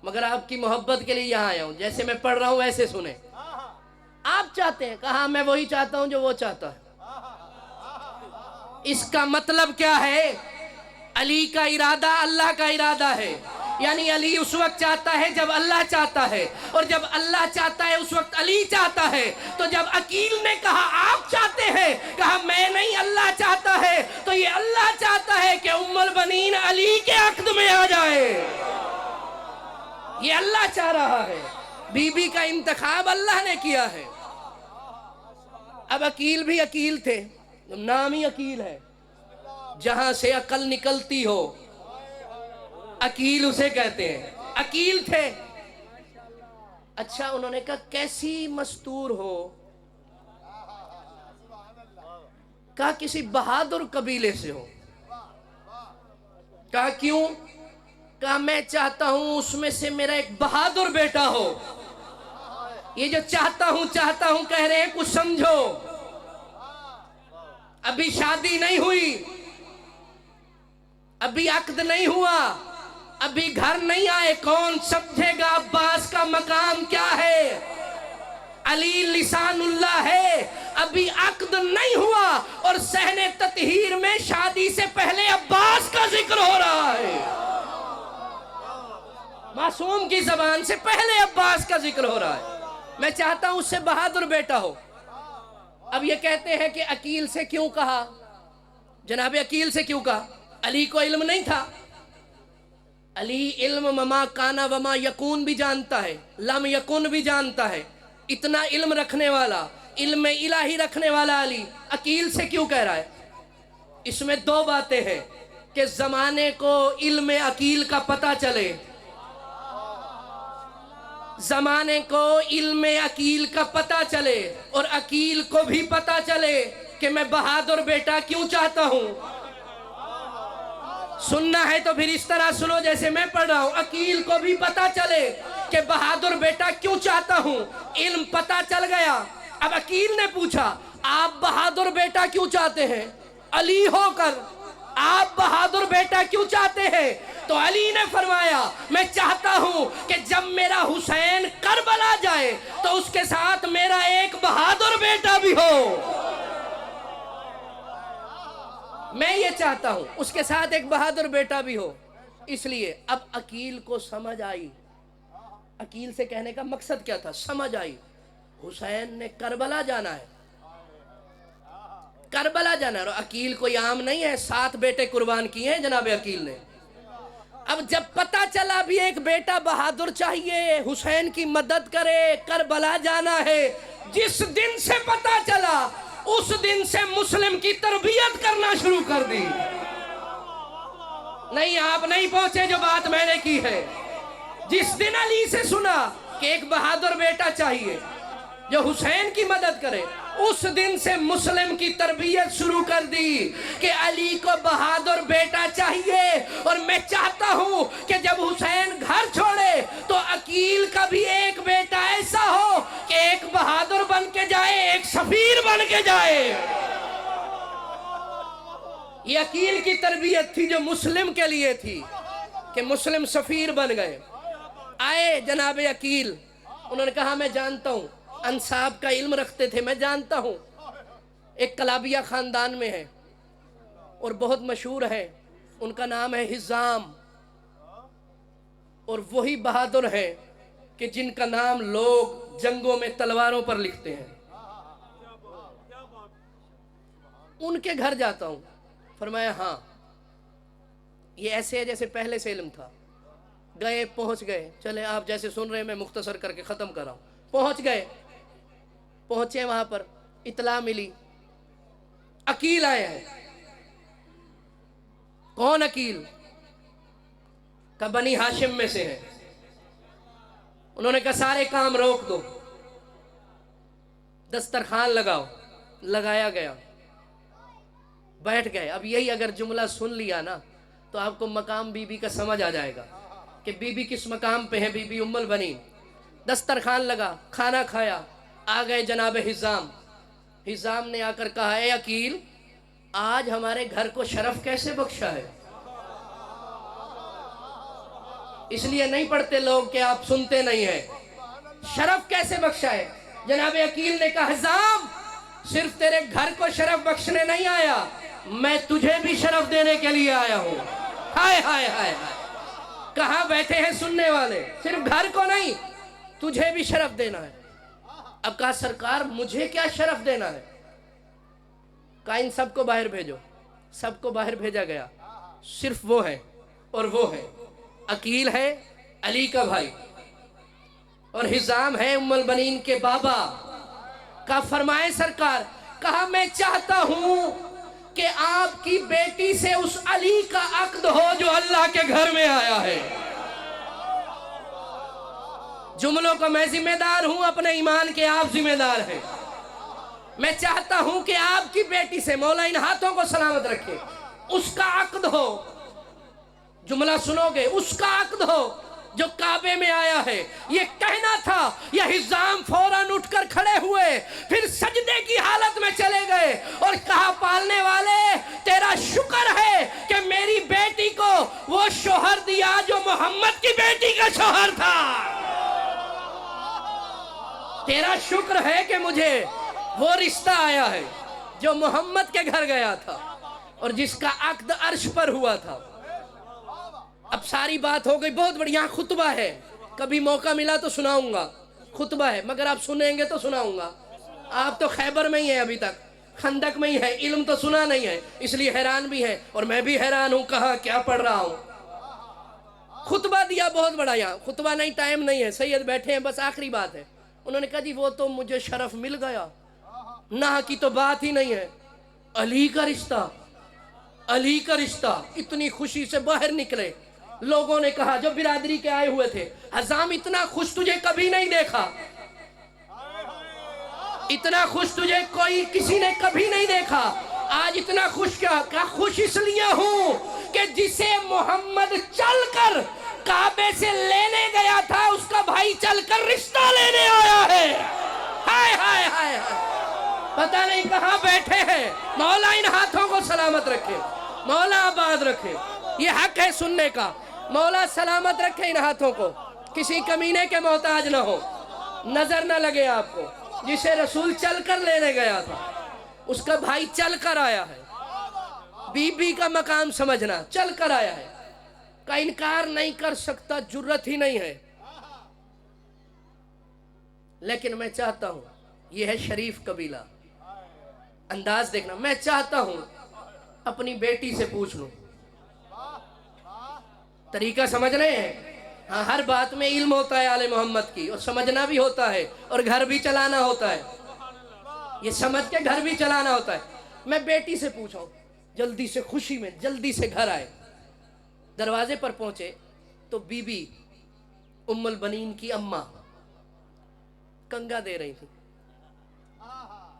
مگر آپ کی محبت کے لیے یہاں آیا ہوں، جیسے میں پڑھ رہا ہوں ویسے سنیں۔ آپ چاہتے ہیں؟ کہا میں وہی چاہتا ہوں جو وہ چاہتا ہے۔ اس کا مطلب کیا ہے؟ علی کا ارادہ اللہ کا ارادہ ہے، یعنی علی اس وقت چاہتا ہے جب اللہ چاہتا ہے، اور جب اللہ چاہتا ہے اس وقت علی چاہتا ہے۔ تو جب عقیل نے کہا آپ چاہتے ہیں، کہا میں نہیں اللہ چاہتا ہے، تو یہ اللہ چاہتا ہے کہ ام البنین علی کے عقد میں آ جائے۔ یہ اللہ چاہ رہا ہے، بی بی کا انتخاب اللہ نے کیا ہے۔ اب عقیل بھی عقیل تھے، نام ہی عقیل ہے، جہاں سے عقل نکلتی ہو عقیل اسے کہتے ہیں، عقیل تھے۔ اچھا انہوں نے کہا کیسی مستور ہو؟ کہا کسی بہادر قبیلے سے ہو۔ کہا کیوں؟ کہا میں چاہتا ہوں اس میں سے میرا ایک بہادر بیٹا ہو۔ یہ جو چاہتا ہوں کہہ رہے ہیں، کچھ سمجھو، ابھی شادی نہیں ہوئی، ابھی عقد نہیں ہوا، ابھی گھر نہیں آئے، کون سمجھے گا عباس کا مقام کیا ہے؟ علی لسان اللہ ہے، ابھی عقد نہیں ہوا اور صحن تطہیر میں شادی سے پہلے عباس کا ذکر ہو رہا ہے، معصوم کی زبان سے پہلے عباس کا ذکر ہو رہا ہے۔ میں چاہتا ہوں اس سے بہادر بیٹا ہو۔ اب یہ کہتے ہیں کہ عقیل سے کیوں کہا؟ جناب عقیل سے کیوں کہا؟ علی کو علم نہیں تھا؟ علی علم مما کانا وما یکون بھی جانتا ہے، لم یکون بھی جانتا ہے، اتنا علم رکھنے والا، علم الہی رکھنے والا علی عقیل سے کیوں کہہ رہا ہے؟ اس میں دو باتیں ہیں کہ زمانے کو علم عقیل کا پتہ چلے، زمانے کو علم عقیل کا پتہ چلے، اور عقیل کو بھی پتہ چلے کہ میں بہادر بیٹا کیوں چاہتا ہوں۔ سننا ہے تو پھر اس طرح سنو جیسے میں پڑھ رہا ہوں۔ عقیل کو بھی پتہ چلے کہ بہادر بیٹا کیوں چاہتا ہوں، علم پتہ چل گیا۔ اب عقیل نے پوچھا آپ بہادر بیٹا کیوں چاہتے ہیں؟ علی ہو کر آپ بہادر بیٹا کیوں چاہتے ہیں؟ تو علی نے فرمایا میں چاہتا ہوں کہ جب میرا حسین کربلا جائے تو اس کے ساتھ میرا ایک بہادر بیٹا بھی ہو۔ میں یہ چاہتا ہوں اس کے ساتھ ایک بہادر بیٹا بھی ہو۔ اس لیے اب عقیل کو سمجھ آئی، عقیل سے کہنے کا مقصد کیا تھا؟ سمجھ آئی حسین نے کربلا جانا ہے، کربلا جانا ہے، اور عقیل کوئی عام نہیں ہے، 7 بیٹے قربان کیے ہیں جناب عقیل نے۔ اب جب پتا چلا بھی ایک بیٹا بہادر چاہیے، حسین کی مدد کرے، کربلا جانا ہے، جس دن سے پتا چلا اس دن سے مسلم کی تربیت کرنا شروع کر دی۔ نہیں آپ نہیں پہنچے جو بات میں نے کی ہے۔ جس دن علی سے سنا کہ ایک بہادر بیٹا چاہیے جو حسین کی مدد کرے، اس دن سے مسلم کی تربیت شروع کر دی کہ علی کو بہادر بیٹا چاہیے، اور میں چاہتا ہوں کہ جب حسین گھر چھوڑے تو عقیل کا بھی ایک بیٹا ایسا ہو کہ ایک بہادر بن کے جائے، ایک سفیر بن کے جائے۔ یہ عقیل کی تربیت تھی جو مسلم کے لیے تھی کہ مسلم سفیر بن گئے۔ آئے جناب عقیل، انہوں نے کہا میں جانتا ہوں، انصاب کا علم رکھتے تھے، میں جانتا ہوں، ایک کلابیہ خاندان میں ہے اور بہت مشہور ہے، ان کا نام ہے حزام، اور وہی بہادر ہے کہ جن کا نام لوگ جنگوں میں تلواروں پر لکھتے ہیں، ان کے گھر جاتا ہوں۔ فرمایا ہاں، یہ ایسے ہے جیسے پہلے سے علم تھا۔ گئے، پہنچ گئے، چلے آپ جیسے سن رہے ہیں میں مختصر کر کے ختم کر رہا ہوں۔ پہنچ گئے، پہنچے وہاں پر اطلاع ملی عقیل آئے ہیں۔ کون عقیل؟ کہ بنی ہاشم میں سے ہے۔ انہوں نے کہا سارے کام روک دو، دسترخوان لگاؤ۔ لگایا گیا، بیٹھ گئے۔ اب یہی اگر جملہ سن لیا نا تو آپ کو مقام بی بی کا سمجھ آ جائے گا کہ بی بی کس مقام پہ ہے۔ بی بی ام البنین، دسترخوان لگا، کھانا کھایا، آ گئے جناب حزام۔ حزام نے آ کر کہا اے عقیل، آج ہمارے گھر کو شرف کیسے بخشا ہے؟ اس لیے نہیں پڑھتے لوگ کہ آپ سنتے نہیں ہیں۔ شرف کیسے بخشا ہے؟ جناب عقیل نے کہا حزام، صرف تیرے گھر کو شرف بخشنے نہیں آیا، میں تجھے بھی شرف دینے کے لیے آیا ہوں۔ ہائے ہائے ہائے ہائے، کہاں بیٹھے ہیں سننے والے؟ صرف گھر کو نہیں، تجھے بھی شرف دینا ہے۔ اب کہا سرکار مجھے کیا شرف دینا ہے؟ کہا ان سب کو باہر بھیجو۔ سب کو باہر بھیجا گیا، صرف وہ ہے اور وہ ہے۔ عقیل ہے علی کا بھائی، اور حزام ہے ام البنین کے بابا۔ کہا فرمائے سرکار، کہا میں چاہتا ہوں کہ آپ کی بیٹی سے اس علی کا عقد ہو جو اللہ کے گھر میں آیا ہے۔ جملوں کا میں ذمہ دار ہوں، اپنے ایمان کے آپ ذمہ دار ہیں۔ میں چاہتا ہوں کہ آپ کی بیٹی سے، مولا ان ہاتھوں کو سلامت رکھے، اس کا عقد ہو۔ جملہ سنو گے، اس کا عقد ہو جو کعبے میں آیا ہے۔ یہ کہنا تھا، یہ حزام فوراً اٹھ کر کھڑے ہوئے، پھر سجدے کی حالت میں چلے گئے اور کہا پالنے والے تیرا شکر ہے کہ میری بیٹی کو وہ شوہر دیا جو محمد کی بیٹی کا شوہر تھا۔ تیرا شکر ہے کہ مجھے وہ رشتہ آیا ہے جو محمد کے گھر گیا تھا اور جس کا عقد عرش پر ہوا تھا۔ اب ساری بات ہو گئی، بہت بڑی، یہاں خطبہ ہے، کبھی موقع ملا تو سناؤں گا۔ خطبہ ہے، مگر آپ سنیں گے تو سناؤں گا۔ آپ تو خیبر میں ہی ہیں، ابھی تک خندق میں ہی ہے، علم تو سنا نہیں ہے، اس لیے حیران بھی ہے، اور میں بھی حیران ہوں کہاں کیا پڑھ رہا ہوں۔ خطبہ دیا بہت بڑا، یہاں خطبہ نہیں، ٹائم نہیں ہے، سید بیٹھے ہیں، بس آخری بات ہے۔ انہوں نے کہا جی وہ تو مجھے شرف مل گیا، نہ کی تو بات ہی نہیں ہے، علی کا رشتہ، علی کا رشتہ۔ اتنی خوشی سے باہر نکلے۔ لوگوں نے کہا جو برادری کے آئے ہوئے تھے، حزام اتنا خوش تجھے کبھی نہیں دیکھا، اتنا خوش تجھے کوئی کسی نے کبھی نہیں دیکھا، آج اتنا خوش کیا؟ خوش اس لیے ہوں کہ جسے محمد چل کر کعبے سے لینے گیا تھا، اس کا بھائی چل کر رشتہ لینے آیا ہے۔ ہائے ہائے ہائے ہائے، پتہ نہیں کہاں بیٹھے ہیں۔ مولا ان ہاتھوں کو سلامت رکھے، مولا آباد رکھے، یہ حق ہے سننے کا۔ مولا سلامت رکھے ان ہاتھوں کو، کسی کمینے کے محتاج نہ ہو، نظر نہ لگے آپ کو۔ جسے رسول چل کر لینے گیا تھا، اس کا بھائی چل کر آیا ہے۔ بی بی کا مقام سمجھنا، چل کر آیا ہے، کا انکار نہیں کر سکتا، جرت ہی نہیں ہے۔ لیکن میں چاہتا ہوں، یہ ہے شریف قبیلہ، انداز دیکھنا، میں چاہتا ہوں اپنی بیٹی سے پوچھ لوں۔ طریقہ سمجھ رہے ہیں؟ ہاں، ہر بات میں علم ہوتا ہے آل محمد کی، اور سمجھنا بھی ہوتا ہے اور گھر بھی چلانا ہوتا ہے، یہ سمجھ کے گھر بھی چلانا ہوتا ہے۔ میں بیٹی سے پوچھا ہوں، جلدی سے، خوشی میں جلدی سے گھر آئے۔ دروازے پر پہنچے تو بی بی ام البنین کی اماں کنگا دے رہی تھی،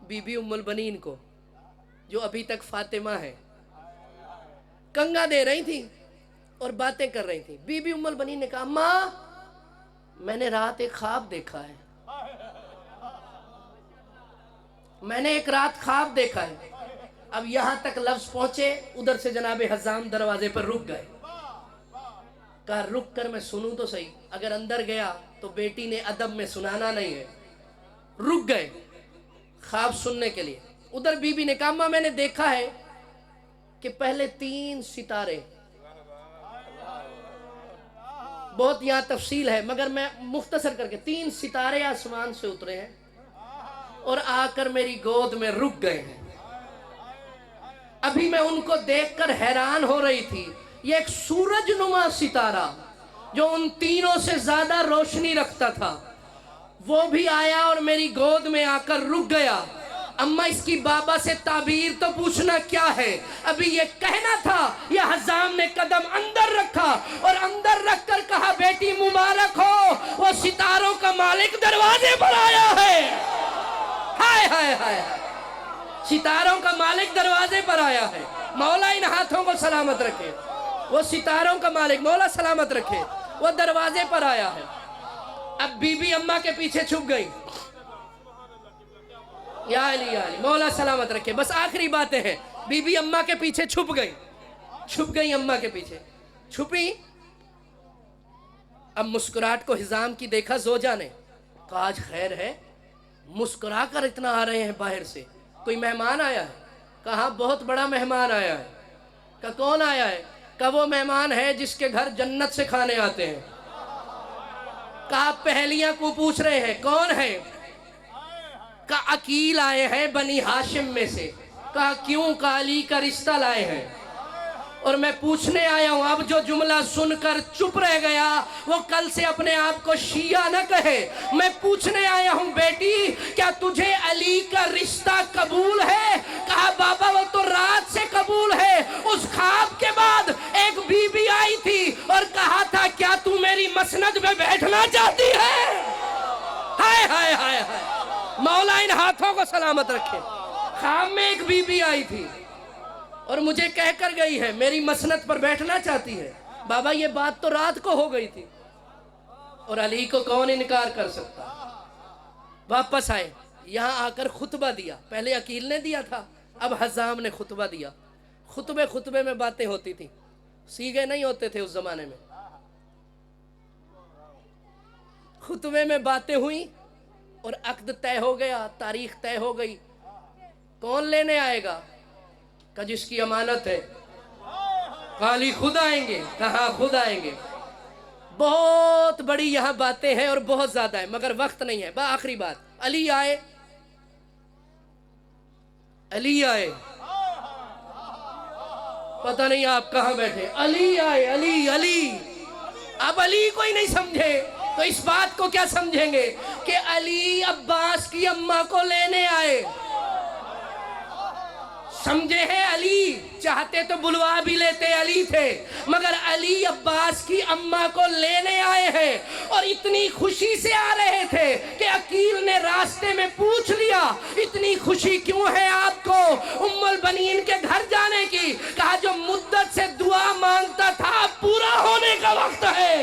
بی بی ام البنین کو جو ابھی تک فاطمہ ہے، کنگا دے رہی تھی اور باتیں کر رہی تھی۔ بی بی ام البنین نے کہا ماں، میں نے رات ایک خواب دیکھا ہے، میں نے ایک رات خواب دیکھا ہے۔ اب یہاں تک لفظ پہنچے، ادھر سے جناب حزام دروازے پر رک گئے۔ کہا رک کر میں سنوں تو صحیح، اگر اندر گیا تو بیٹی نے ادب میں سنانا نہیں ہے۔ رک گئے خواب سننے کے لیے۔ ادھر بی بی نے کہا ماں، میں نے دیکھا ہے کہ پہلے 3 ستارے بہت یہاں تفصیل ہے، مگر میں مختصر کر کے، 3 ستارے آسمان سے اترے ہیں اور آ کر میری گود میں رک گئے ہیں۔ ابھی میں ان کو دیکھ کر حیران ہو رہی تھی، یہ ایک سورج نما ستارہ جو ان تینوں سے زیادہ روشنی رکھتا تھا، وہ بھی آیا اور میری گود میں آ کر رک گیا۔ اماں اس کی بابا سے تعبیر تو پوچھنا کیا ہے، ابھی یہ کہنا تھا، یہ حزام نے قدم اندر رکھا اور اندر رکھ کر کہا بیٹی مبارک ہو، وہ ستاروں کا مالک دروازے پر آیا ہے۔ ہائے ہائے ہائے، ستاروں کا مالک دروازے پر آیا ہے۔ مولا ان ہاتھوں کو سلامت رکھے، وہ ستاروں کا مالک مولا سلامت رکھے، وہ دروازے پر آیا ہے۔ اب بی بی اماں کے پیچھے چھپ گئی، یا علی یا علی، مولا سلامت رکھے۔ بس آخری باتیں ہیں، بی بی اماں کے پیچھے چھپ گئی اماں کے پیچھے چھپی۔ اب مسکراہٹ کو حزام کی دیکھا زوجہ نے، کہا آج خیر ہے، مسکرا کر اتنا آ رہے ہیں باہر سے، کوئی مہمان آیا ہے؟ کہا بہت بڑا مہمان آیا ہے۔ کہا کون آیا ہے؟ کہا وہ مہمان ہے جس کے گھر جنت سے کھانے آتے ہیں۔ کہا پہلیاں کو پوچھ رہے ہیں کون ہے؟ کہا عقیل آئے ہیں بنی ہاشم میں سے۔ کہا کیوں؟ کہا علی کا رشتہ لائے ہیں۔ اور میں پوچھنے آیا ہوں، اب جو جملہ سن کر چپ رہ گیا وہ کل سے اپنے آپ کو شیعہ نہ کہے۔ میں پوچھنے آیا ہوں بیٹی کیا تجھے علی کا رشتہ قبول ہے؟ کہا بابا وہ تو رات سے قبول ہے، اس خواب کے بعد ایک بی بی آئی تھی اور کہا تھا کیا تو میری مسند میں بیٹھنا چاہتی ہے؟ ہائے ہائے ہائے ہائے، مولا ان ہاتھوں کو سلامت رکھے۔ خواب میں ایک بی بی آئی تھی اور مجھے کہہ کر گئی ہے میری مسند پر بیٹھنا چاہتی ہے۔ بابا یہ بات تو رات کو ہو گئی تھی، اور علی کو کون انکار کر سکتا؟ واپس آئے، یہاں آ کر خطبہ دیا، پہلے عقیل نے دیا تھا، اب حزام نے خطبہ دیا۔ خطبے میں باتیں ہوتی تھیں، سیغے نہیں ہوتے تھے اس زمانے میں۔ خطبے میں باتیں ہوئیں اور عقد طے ہو گیا، تاریخ طے ہو گئی۔ کون لینے آئے گا؟ کہ جس کی امانت ہے۔ کہا علی خود آئیں گے؟ کہا خود آئیں گے۔ بہت بڑی یہاں باتیں ہیں اور بہت زیادہ ہیں، مگر وقت نہیں ہے۔ آخری بات، علی آئے، علی آئے، پتہ نہیں آپ کہاں بیٹھے، علی آئے، علی علی۔ اب علی کوئی نہیں سمجھے تو اس بات کو کیا سمجھیں گے کہ علی عباس کی اماں کو لینے آئے۔ سمجھے ہیں علی چاہتے تو بلوا بھی لیتے، علی تھے، مگر علی عباس کی اماں کو لینے آئے ہیں اور اتنی خوشی سے آ رہے تھے کہ عقیل نے راستے میں پوچھ لیا اتنی خوشی کیوں ہے آپ کو ام البنین کے گھر جانے کی؟ کہا جو مدت سے دعا مانگتا تھا پورا ہونے کا وقت ہے،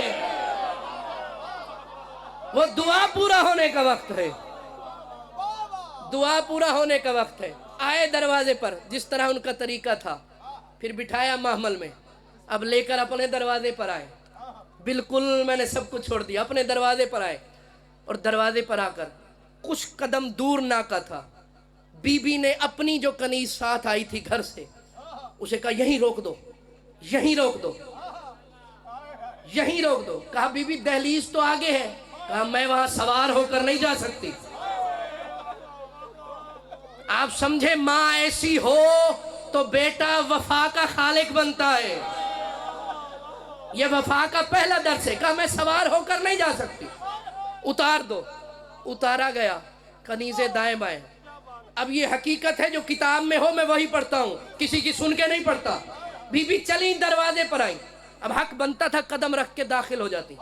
وہ دعا پورا ہونے کا وقت ہے، دعا پورا ہونے کا وقت ہے۔ آئے دروازے پر جس طرح ان کا طریقہ تھا، پھر بٹھایا محمل میں، اب لے کر اپنے دروازے پر آئے، بالکل میں نے سب کچھ چھوڑ دیا، اپنے دروازے پر آئے اور دروازے پر آ کر کچھ قدم دور ناکا تھا، بی بی نے اپنی جو کنیز ساتھ آئی تھی گھر سے اسے کہا یہیں روک دو، یہیں روک دو، یہیں روک دو۔ کہا بی بی دہلیز تو آگے ہے، کہا میں وہاں سوار ہو کر نہیں جا سکتی۔ آپ سمجھے ماں ایسی ہو تو بیٹا وفا کا خالق بنتا ہے، یہ وفا کا پہلا درس ہے۔ کہا میں سوار ہو کر نہیں جا سکتی، اتار دو۔ اتارا گیا، کنیزیں دائیں بائیں۔ اب یہ حقیقت ہے جو کتاب میں ہو میں وہی پڑھتا ہوں، کسی کی سن کے نہیں پڑھتا۔ بی بی چلی دروازے پر آئیں، اب حق بنتا تھا قدم رکھ کے داخل ہو جاتی،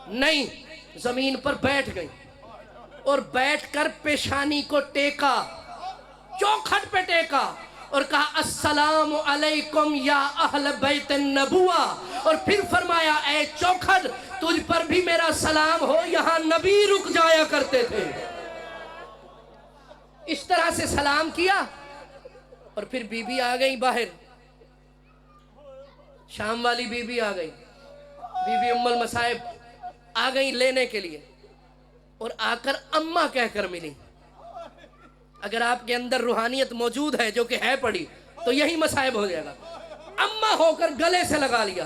نہیں، زمین پر بیٹھ گئی اور بیٹھ کر پیشانی کو ٹیکا، چوکھٹ پہ ٹیکا اور کہا السلام علیکم یا اہل بیت النبوہ، اور پھر فرمایا اے چوکھٹ تجھ پر بھی میرا سلام ہو، یہاں نبی رک جایا کرتے تھے۔ اس طرح سے سلام کیا اور پھر بی بی آ گئی باہر، شام والی بی بی آ گئی، بی بی ام المصائب آ گئی لینے کے لیے اور آ کر اماں کہہ کر ملی۔ اگر آپ کے اندر روحانیت موجود ہے جو کہ ہے پڑی تو یہی مصائب ہو جائے گا۔ اماں ہو کر گلے سے لگا لیا،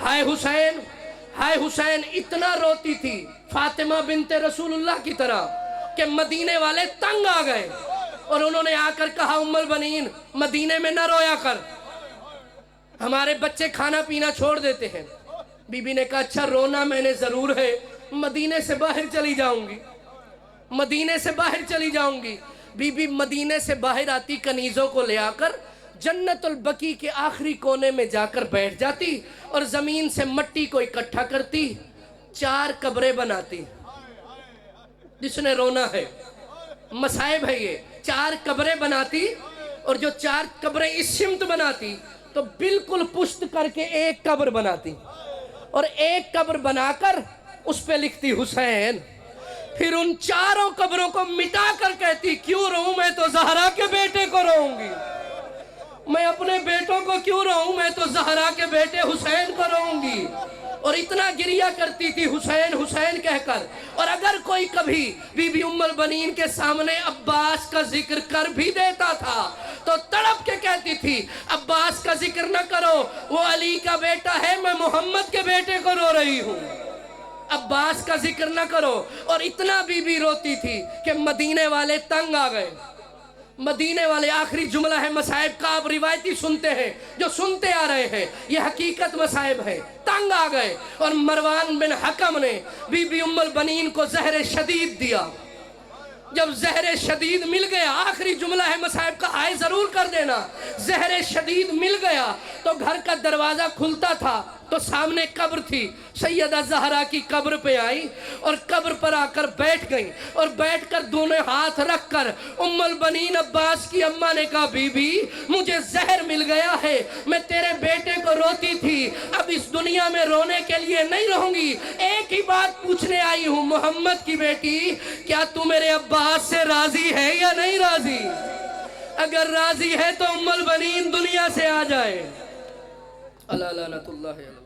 ہائے حسین، ہائے حسین اتنا روتی تھی فاطمہ بنت رسول اللہ کی طرح کہ مدینے والے تنگ آ گئے اور انہوں نے آ کر کہا ام البنین مدینے میں نہ رویا کر، ہمارے بچے کھانا پینا چھوڑ دیتے ہیں۔ بی بی نے کہا اچھا رونا میں نے ضرور ہے، مدینے سے باہر چلی جاؤں گی، مدینے سے باہر چلی جاؤں گی۔ بی بی مدینے سے باہر آتی، کنیزوں کو لے آ کر جنت البقیع کے آخری کونے میں جا کر بیٹھ جاتی اور زمین سے مٹی کو اکٹھا کرتی، 4 قبریں بناتی۔ جس نے رونا ہے، مصائب ہے یہ، 4 قبریں بناتی اور جو 4 قبریں اس سمت بناتی تو بالکل پشت کر کے ایک قبر بناتی اور ایک قبر بنا کر اس پہ لکھتی حسین۔ پھر ان 4 قبروں کو مٹا کر کہتی کیوں رہوں میں تو زہرا کے بیٹے کو رہوں گی، میں اپنے بیٹوں کو کیوں رہوں، میں تو زہرا کے بیٹے حسین کو رہوں گی۔ اور اتنا گریہ کرتی تھی حسین حسین کہہ کر، اور اگر کوئی کبھی بی بی ام البنین کے سامنے عباس کا ذکر کر بھی دیتا تھا تو تڑپ کے کہتی تھی عباس کا ذکر نہ کرو، وہ علی کا بیٹا ہے، میں محمد کے بیٹے کو رو رہی ہوں، عباس کا ذکر نہ کرو۔ اور اتنا بی بی روتی تھی کہ مدینے والے تنگ آ گئے۔ مدینے والے، آخری جملہ ہے مصائب کا، آپ روایتی سنتے ہیں جو سنتے آ رہے ہیں، یہ حقیقت مصائب ہے، تنگ آ گئے اور مروان بن حکم نے بی بی ام البنین کو زہر شدید دیا۔ جب زہر شدید مل گیا، آخری جملہ ہے مصائب کا، آئے ضرور کر دینا، زہر شدید مل گیا تو گھر کا دروازہ کھلتا تھا تو سامنے قبر تھی، سیدہ زہرا کی قبر پہ آئی اور قبر پر آ کر بیٹھ گئی اور بیٹھ کر دونوں ہاتھ رکھ کر ام البنین عباس کی اماں نے کہا بی بی مجھے زہر مل گیا ہے، میں تیرے بیٹے کو روتی تھی، اب اس دنیا میں رونے کے لیے نہیں رہوں گی، ایک ہی بات پوچھنے آئی ہوں محمد کی بیٹی، کیا تو میرے عباس سے راضی ہے یا نہیں راضی؟ اگر راضی ہے تو ام البنین دنیا سے آ جائے۔ اللہ لعنت اللہ علیہ۔